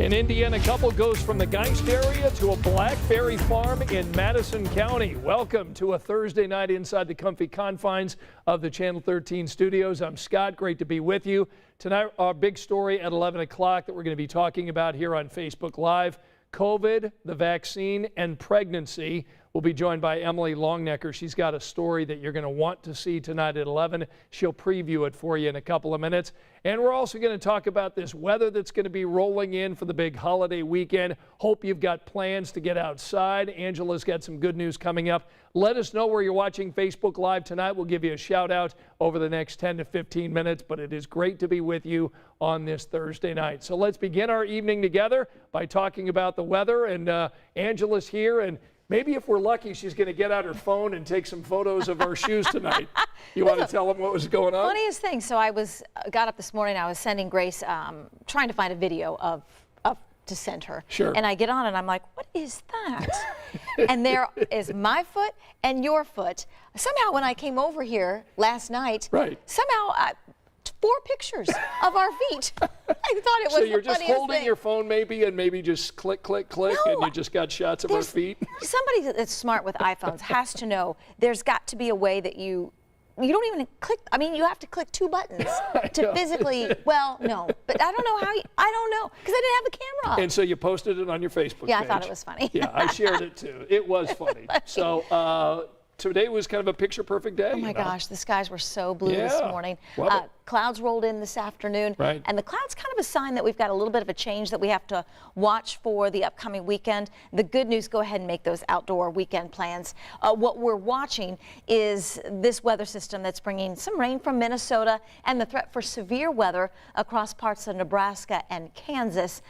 An Indiana couple goes from the Geist area to a blackberry farm in Madison County. Welcome to a Thursday night inside the comfy confines of the Channel 13 studios. I'm Scott. Great to be with you. Tonight, our big story at 11 o'clock that we're going to be talking about here on Facebook Live. COVID, the vaccine, and pregnancy. We'll be joined by Emily Longnecker. She's got a story that you're going to want to see tonight at 11. She'll preview it for you in a couple of minutes. And we're also going to talk about this weather that's going to be rolling in for the big holiday weekend. Hope you've got plans to get outside. Angela's got some good news coming up. Let us know where you're watching Facebook Live tonight. We'll give you a shout out over the next 10 to 15 minutes, but it is great to be with you on this Thursday night. So let's begin our evening together by talking about the weather. And Angela's here, and maybe if we're lucky, she's going to get out her phone and take some photos of our shoes tonight. You want to tell them what was going on? Funniest thing, so I got up this morning, I was sending Grace, trying to find a video to send her. Sure. And I get on and I'm like, what is that? And there is my foot and your foot. Somehow when I came over here last night, right, somehow 4 pictures of our feet. I thought it was so you're the just funniest holding thing. your phone maybe and maybe just click, click, click, No, and you just got shots of our feet? Somebody that's smart with iPhones has to know there's got to be a way that you don't even click. I mean, you have to click 2 buttons to physically, well, no, but I don't know how, I don't know, because I didn't have the camera. And so you posted it on your Facebook page. Yeah, I thought it was funny. Yeah, I shared it too. It was funny. So today was kind of a picture-perfect day. Oh my gosh, the skies were so blue this morning. Love it. Clouds rolled in this afternoon. Right. And the clouds kind of a sign that we've got a little bit of a change that we have to watch for the upcoming weekend. The good news, go ahead and make those outdoor weekend plans. What we're watching is this weather system that's bringing some rain from Minnesota and the threat for severe weather across parts of Nebraska and Kansas.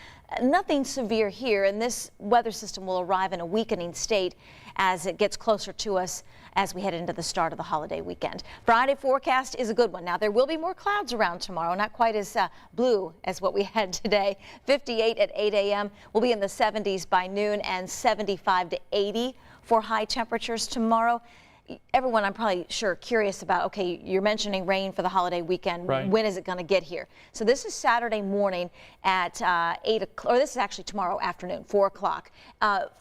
Nothing severe here, and this weather system will arrive in a weakening state as it gets closer to us as we head into the start of the holiday weekend. Friday forecast is a good one. Now, there will be more clouds around tomorrow, not quite as blue as what we had today. 58 at 8 a.m. We'll be in the 70s by noon and 75 to 80 for high temperatures tomorrow. Everyone, I'm probably sure curious about, okay, you're mentioning rain for the holiday weekend. Right. When is it going to get here? So this is Saturday morning at 8 o'clock, or this is actually tomorrow afternoon, 4 o'clock.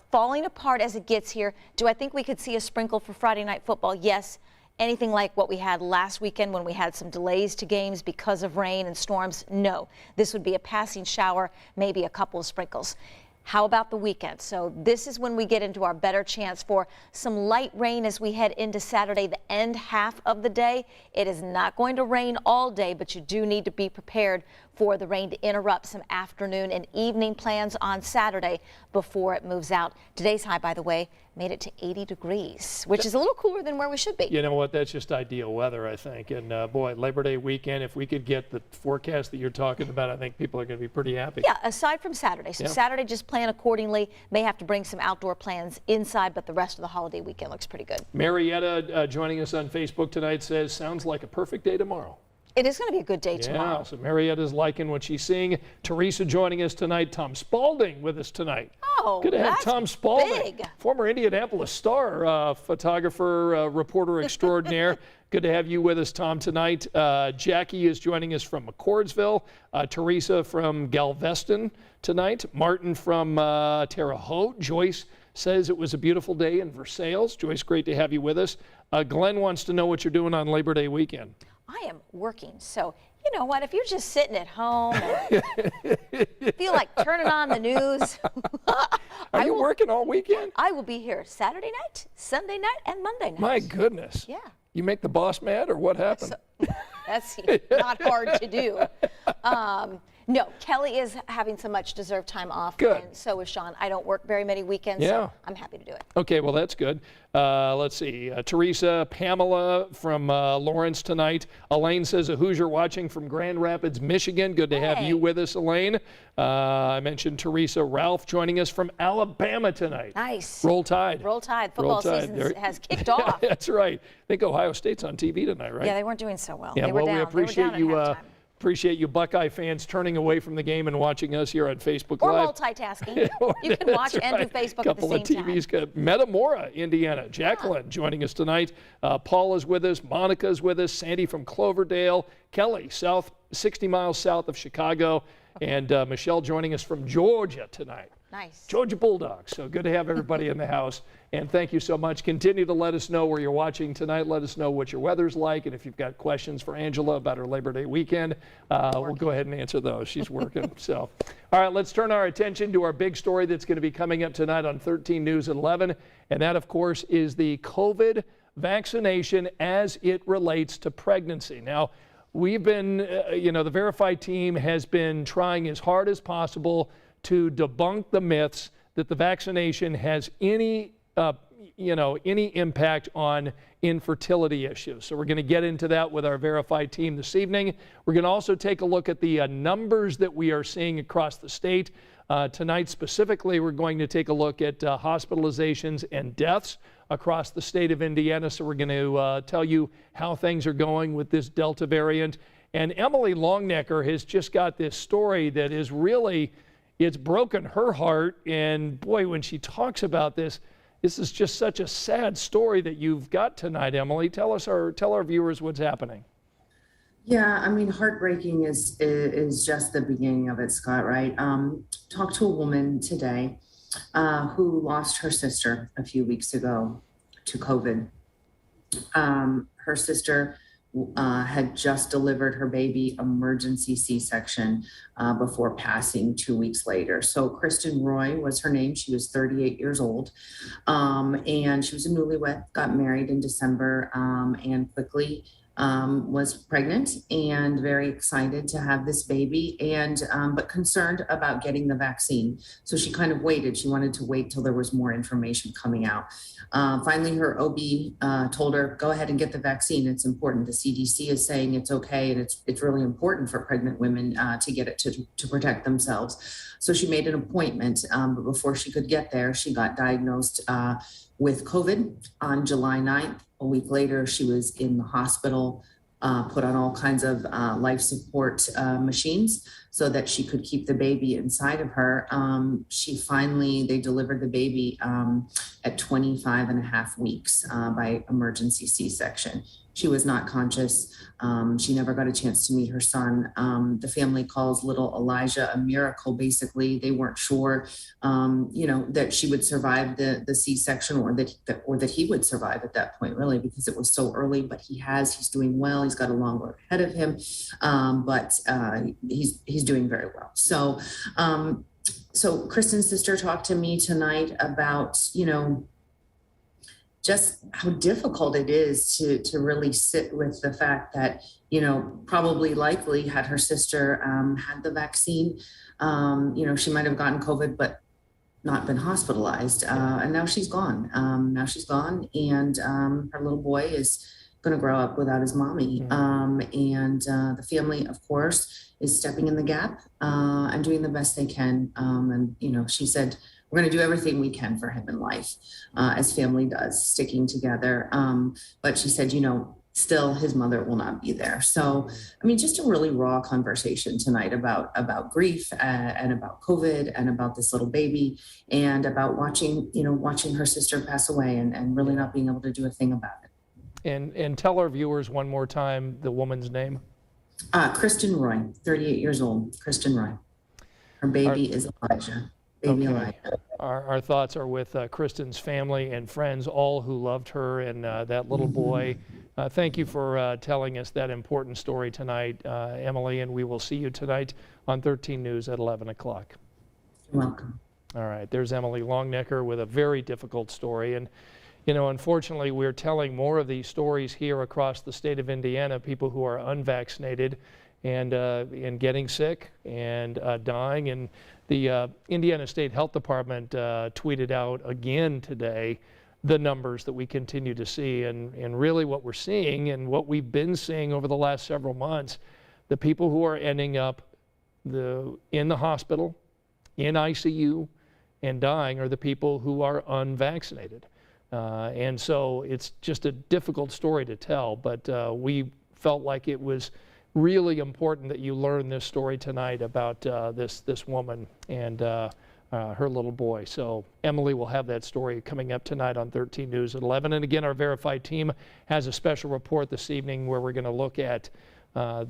Falling apart as it gets here. Do I think we could see a sprinkle for Friday night football? Yes. Anything like what we had last weekend when we had some delays to games because of rain and storms? No. This would be a passing shower, maybe a couple of sprinkles. How about the weekend? So this is when we get into our better chance for some light rain as we head into Saturday, the end half of the day. It is not going to rain all day, but you do need to be prepared for the rain to interrupt some afternoon and evening plans on Saturday before it moves out. Today's high, by the way, made it to 80 degrees, which is a little cooler than where we should be. You know what? That's just ideal weather, I think. And boy, Labor Day weekend, if we could get the forecast that you're talking about, I think people are going to be pretty happy. Yeah, aside from Saturday. So Saturday, just plan accordingly. May have to bring some outdoor plans inside, but the rest of the holiday weekend looks pretty good. Marietta joining us on Facebook tonight says, sounds like a perfect day tomorrow. It is going to be a good day tomorrow. Yeah, so Marietta's liking what she's seeing. Teresa joining us tonight. Tom Spalding with us tonight. Oh, good to have Tom Spalding, big. Former Indianapolis Star photographer, reporter extraordinaire. Good to have you with us, Tom, tonight. Jackie is joining us from McCordsville. Teresa from Galveston tonight. Martin from Terre Haute. Joyce says it was a beautiful day in Versailles. Joyce, great to have you with us. Glenn wants to know what you're doing on Labor Day weekend. I am working, so you know what? If you're just sitting at home and feel like turning on the news, are you working all weekend? I will be here Saturday night, Sunday night, and Monday night. My goodness. Yeah. You make the boss mad, or what happened? That's not hard to do. No, Kelly is having some much deserved time off. Good. And so is Sean. I don't work very many weekends, so I'm happy to do it. Okay, well, that's good. Let's see. Teresa, Pamela from Lawrence tonight. Elaine says a Hoosier watching from Grand Rapids, Michigan. Good to have you with us, Elaine. I mentioned Teresa. Ralph joining us from Alabama tonight. Nice. Roll Tide. Roll Tide. Football season has kicked off. That's right. I think Ohio State's on TV tonight, right? Yeah, they weren't doing so well. Yeah, they were down. We appreciate they were down you. at halftime. Appreciate you Buckeye fans turning away from the game and watching us here on Facebook or Live. Multitasking. You can watch and do Facebook at the same time. Couple of TVs. Metamora, Indiana. Jacqueline joining us tonight. Paul is with us. Monica's with us. Sandy from Cloverdale. Kelly, South 60 miles south of Chicago. And Michelle joining us from Georgia tonight. Nice. Georgia Bulldogs. So good to have everybody in the house. And thank you so much. Continue to let us know where you're watching tonight. Let us know what your weather's like. And if you've got questions for Angela about her Labor Day weekend, we'll go ahead and answer those. She's working. So, all right, let's turn our attention to our big story that's going to be coming up tonight on 13 News at 11. And that, of course, is the COVID vaccination as it relates to pregnancy. Now, we've been, the Verify team has been trying as hard as possible to debunk the myths that the vaccination has any impact on infertility issues. So we're going to get into that with our Verify team this evening. We're going to also take a look at the numbers that we are seeing across the state. Tonight specifically, we're going to take a look at hospitalizations and deaths across the state of Indiana. So we're going to tell you how things are going with this Delta variant. And Emily Longnecker has just got this story that is really, it's broken her heart. And boy, when she talks about this, this is just such a sad story that you've got tonight, Emily. Tell our viewers what's happening. Yeah, I mean, heartbreaking is just the beginning of it, Scott, right? Talked to a woman today who lost her sister a few weeks ago to COVID. Her sister had just delivered her baby emergency C-section before passing 2 weeks later. So Kristen Roy was her name. She was 38 years old, and she was a newlywed, got married in December, and quickly was pregnant and very excited to have this baby, and but concerned about getting the vaccine. So she kind of waited. She wanted to wait till there was more information coming out. Finally, her OB told her, go ahead and get the vaccine. It's important. The CDC is saying it's okay, and it's really important for pregnant women to get it to protect themselves. So she made an appointment, but before she could get there, she got diagnosed with COVID on July 9th. A week later, she was in the hospital, put on all kinds of life support machines so that she could keep the baby inside of her. They delivered the baby at 25 and a half weeks by emergency C-section. She was not conscious. She never got a chance to meet her son. The family calls little Elijah a miracle. Basically, they weren't sure, that she would survive the C-section or that he would survive at that point, really, because it was so early. But he's doing well. He's got a long road ahead of him, but he's doing very well. So, so Kristen's sister talked to me tonight about, just how difficult it is to really sit with the fact that, probably likely had her sister had the vaccine, she might have gotten COVID, but not been hospitalized. And now she's gone. And her little boy is going to grow up without his mommy. And the family, of course, is stepping in the gap and doing the best they can. And she said, we're going to do everything we can for him in life, as family does, sticking together. But she said, still his mother will not be there. So, I mean, just a really raw conversation tonight about grief and about COVID and about this little baby and about watching her sister pass away and really not being able to do a thing about it. And tell our viewers one more time the woman's name. Kristen Roy, 38 years old, Kristen Roy. Her baby is Elijah. Our thoughts are with Kristen's family and friends, all who loved her and that little boy. Thank you for telling us that important story tonight, Emily, and we will see you tonight on 13 News at 11 o'clock. You're welcome. All right, there's Emily Longnecker with a very difficult story. And, unfortunately, we're telling more of these stories here across the state of Indiana, people who are unvaccinated and getting sick and dying. And the Indiana State Health Department tweeted out again today the numbers that we continue to see. And really what we're seeing and what we've been seeing over the last several months, the people who are ending up in the hospital, in ICU, and dying are the people who are unvaccinated. And so it's just a difficult story to tell, but we felt like it was really important that you learn this story tonight about this woman and her little boy. So Emily will have that story coming up tonight on 13 News at 11. And again, our Verified team has a special report this evening where we're going to look at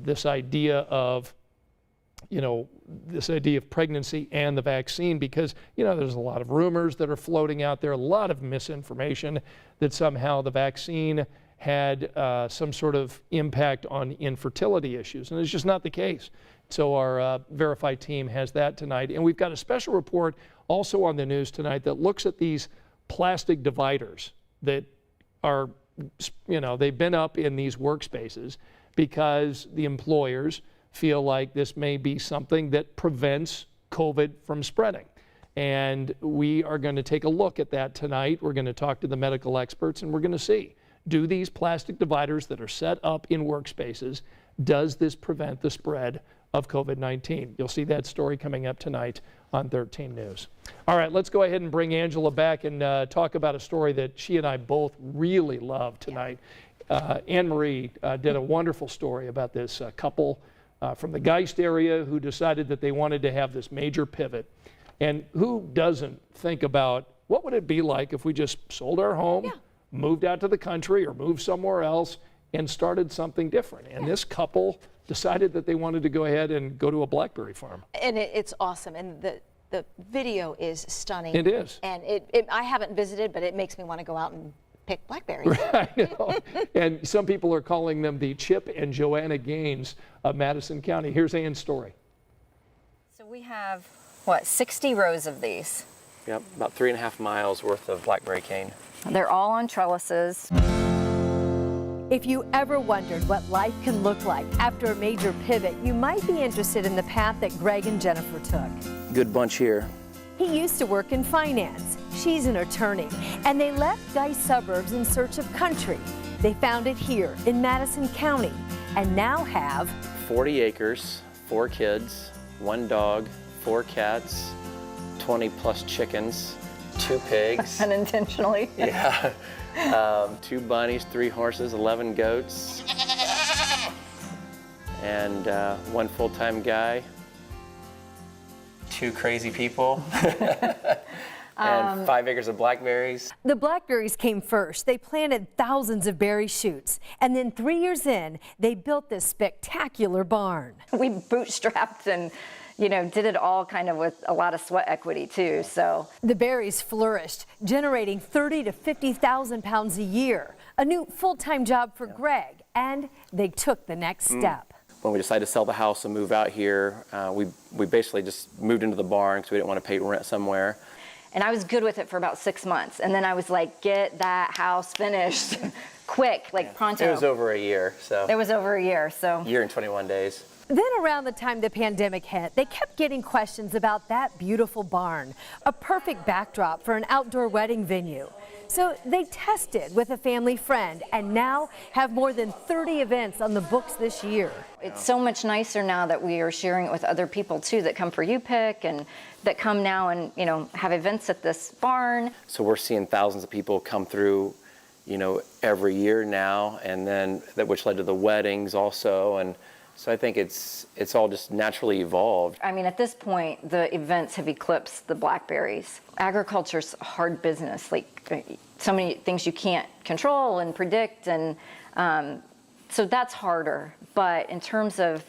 this idea of pregnancy and the vaccine, because, there's a lot of rumors that are floating out there, a lot of misinformation that somehow the vaccine had some sort of impact on infertility issues, and it's just not the case. So our Verify team has that tonight, and we've got a special report also on the news tonight that looks at these plastic dividers that are, they've been up in these workspaces because the employers feel like this may be something that prevents COVID from spreading. And we are going to take a look at that tonight. We're going to talk to the medical experts, and we're going to see, do these plastic dividers that are set up in workspaces, does this prevent the spread of COVID-19? You'll see that story coming up tonight on 13 News. All right, let's go ahead and bring Angela back and talk about a story that she and I both really love tonight. Anne Marie did a wonderful story about this couple from the Geist area who decided that they wanted to have this major pivot. And who doesn't think about what would it be like if we just sold our home, moved out to the country or moved somewhere else and started something different? And this couple decided that they wanted to go ahead and go to a blackberry farm. And it's awesome. And the video is stunning. It is. And I haven't visited, but it makes me want to go out and pick blackberries. I know. And some people are calling them the Chip and Joanna Gaines of Madison County. Here's Anne's story. So we have, 60 rows of these. Yep, about 3.5 miles worth of blackberry cane. They're all on trellises. If you ever wondered what life can look like after a major pivot, you might be interested in the path that Greg and Jennifer took. Good bunch here. He used to work in finance. She's an attorney. And they left Geist suburbs in search of country. They found it here in Madison County and now have 40 acres, 4 kids, 1 dog, 4 cats, 20 plus chickens, 2 pigs. Unintentionally. Yeah. 2 bunnies, 3 horses, 11 goats, and 1 full-time guy, 2 crazy people, and 5 acres of blackberries. The blackberries came first. They planted thousands of berry shoots. And then 3 years in, they built this spectacular barn. We bootstrapped and, did it all kind of with a lot of sweat equity too, so. The berries flourished, generating 30 to 50,000 pounds a year, a new full-time job for Greg, and they took the next step. When we decided to sell the house and move out here, we basically just moved into the barn because we didn't want to pay rent somewhere. And I was good with it for about 6 months, and then I was like, get that house finished quick, like pronto. It was over a year, so. It was over a year, so. Year and 21 days. Then around the time the pandemic hit, they kept getting questions about that beautiful barn, a perfect backdrop for an outdoor wedding venue. So they tested with a family friend and now have more than 30 events on the books this year. It's so much nicer now that we are sharing it with other people too that come for UPIC and that come now and, have events at this barn. So we're seeing thousands of people come through, every year now, and then which led to the weddings also. And so I think it's all just naturally evolved. I mean, at this point, the events have eclipsed the blackberries. Agriculture's a hard business, like so many things you can't control and predict, and so that's harder. But in terms of,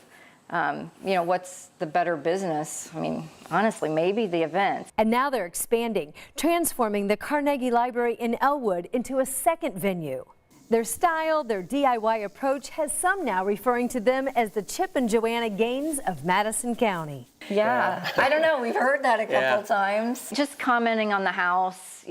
what's the better business? I mean, honestly, maybe the events. And now they're expanding, transforming the Carnegie Library in Elwood into a second venue. Their style, their DIY approach has some now referring to them as the Chip and Joanna Gaines of Madison County. Yeah, I don't know, we've heard that a couple times. Just commenting on the house,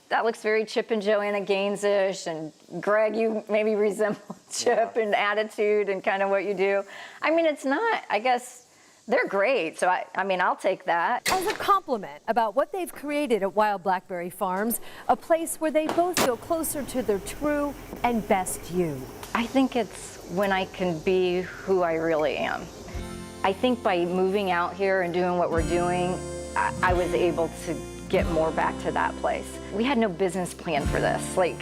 that looks very Chip and Joanna Gaines-ish, and Greg, you maybe resemble Chip in attitude and kind of what you do. I mean, it's not, I guess, they're great, so I mean, I'll take that. As a compliment about what they've created at Wild Blackberry Farms, a place where they both feel closer to their true and best you. I think it's when I can be who I really am. I think by moving out here and doing what we're doing, I was able to get more back to that place. We had no business plan for this. Like,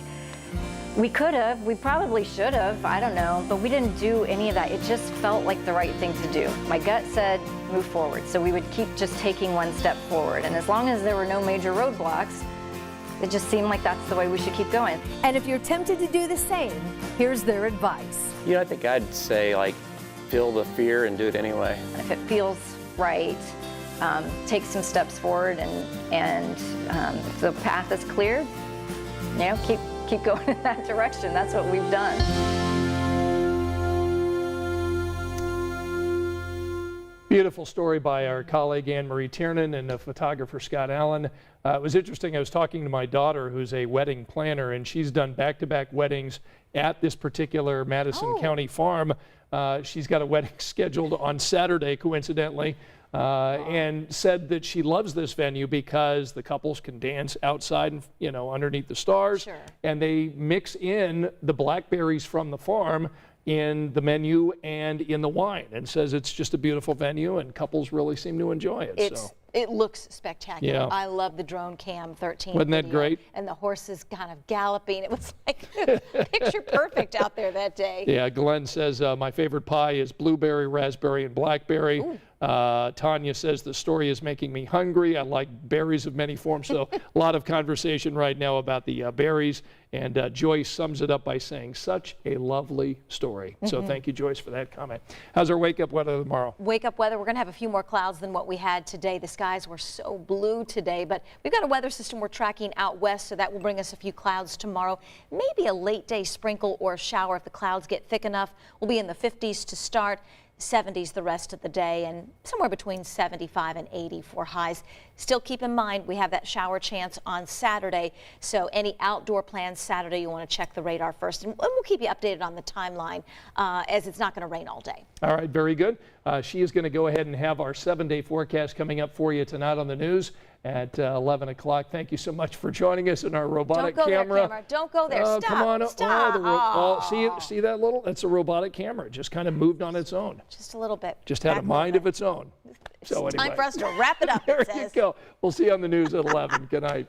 we could have, we probably should have, I don't know, but we didn't do any of that. It just felt like the right thing to do. My gut said move forward, so we would keep just taking one step forward. And as long as there were no major roadblocks, it just seemed like that's the way we should keep going. And if you're tempted to do the same, here's their advice. You know, I think I'd say, like, feel the fear and do it anyway. If it feels right, take some steps forward, and if the path is clear, you know, keep going in that direction. That's what we've done. Beautiful story by our colleague Anne Marie Tiernan and the photographer Scott Allen. It was interesting. I was talking to my daughter, who's a wedding planner, and she's done back-to-back weddings at this particular Madison County farm. She's got a wedding scheduled on Saturday, coincidentally, and said that she loves this venue because the couples can dance outside and, you know, underneath the stars. Sure. And they mix in the blackberries from the farm in the menu and in the wine, and says it's just a beautiful venue and couples really seem to enjoy it. It looks spectacular. Yeah. I love the drone cam 13 Wasn't that video, great? and the horses kind of galloping. It was like picture perfect out there that day. Yeah, Glenn says, my favorite pie is blueberry, raspberry, and blackberry. Tanya says, the story is making me hungry. I like berries of many forms. So a lot of conversation right now about the berries. And Joyce sums it up by saying, such a lovely story. So thank you, Joyce, for that comment. How's our wake-up weather tomorrow? Wake up weather, we're going to have a few more clouds than what we had today. The skies were so blue today, but we've got a weather system we're tracking out west, so that will bring us a few clouds tomorrow. Maybe a late day sprinkle or a shower if the clouds get thick enough. We'll be in the 50s to start. 70s the rest of the day, and somewhere between 75 and 80 for highs. Still keep in mind we have that shower chance on Saturday, so any outdoor plans Saturday, you want to check the radar first, and we'll keep you updated on the timeline as it's not going to rain all day. All right, very good. She is going to go ahead and have our 7-day forecast coming up for you tonight on the news at 11 o'clock. Thank you so much for joining us in our robotic Don't go camera. there, camera. Don't go there. Stop. Come on. Stop. See that little? That's a robotic camera. It just kind of moved on its own. Just a little bit. Just had a mind of its own. So It's anyway. time for us to wrap it up, There it you says. go. We'll see you on the news at 11. Good night.